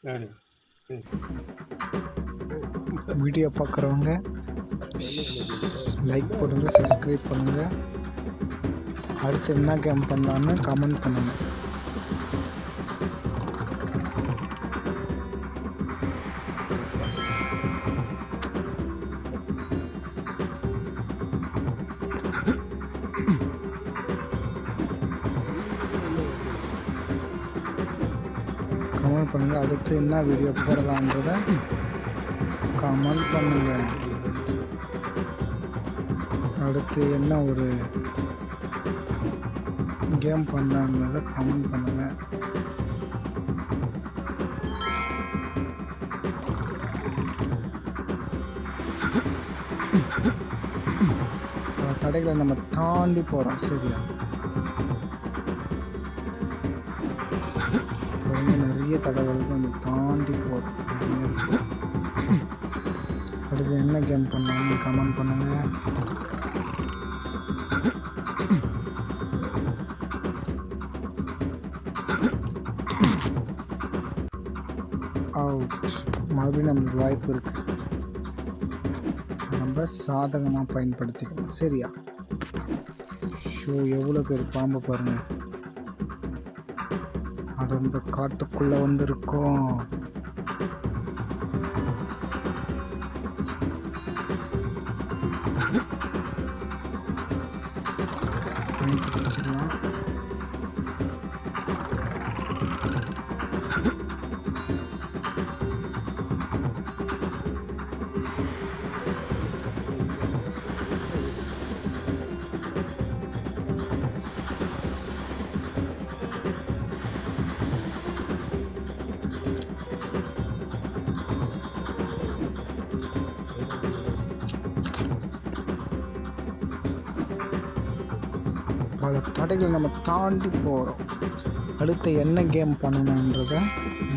யாரு? வீடியோ பார்க்குறவங்க லைக் போடுங்க, சப்ஸ்கிரைப் பண்ணுங்கள். அடுத்து என்ன கேம் பண்ணலான்னு கமெண்ட் பண்ணுங்கள். கமெண்ட் பண்ணுங்கள். அடுத்து என்ன வீடியோ போடலான்றதை கமெண்ட் பண்ணுங்கள். அடுத்து என்ன ஒரு கேம் பண்ணலான்றதை கமெண்ட் பண்ணுங்கள். பல தடைகளை நம்ம தாண்டி போகிறோம். சரியா? நிறைய தடைகள் நம்ம தாண்டி போகிறோம். அடுத்து என்ன கேம் பண்ணலாம்னு கமெண்ட் பண்ணுங்கள். அவுட். மறுபடியும் நம்மளுக்கு வாய்ப்பு இருக்குது. நம்ம சாதகமாக பயன்படுத்திக்கணும். சரியா? ஷோ எவ்வளோ பேர் பாம்பு பாருங்கள். அடர்ந்த காட்டுக்குள்ளே வந்திருக்கோம். பிடிச்சிக்கலாம். பல தடைகள் நம்ம தாண்டி போகிறோம். அடுத்து என்ன கேம் பண்ணணுன்றதை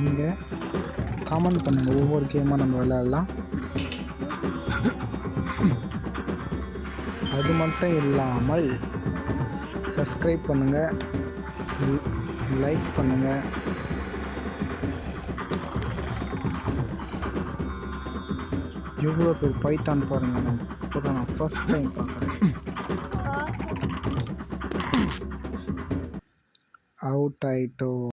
நீங்கள் கமெண்ட் பண்ணுங்கள். ஒவ்வொரு கேமாக நம்ம விளையாடலாம். அது மட்டும் இல்லாமல் சப்ஸ்கிரைப் பண்ணுங்கள், லைக் பண்ணுங்கள். எவ்வளோ பேர் பைத்தான் பாருங்கள். நான் இப்போ தான் நான் ஃபஸ்ட் டைம் பார்க்குறேன். அவுட் ஆயிட்டோம்.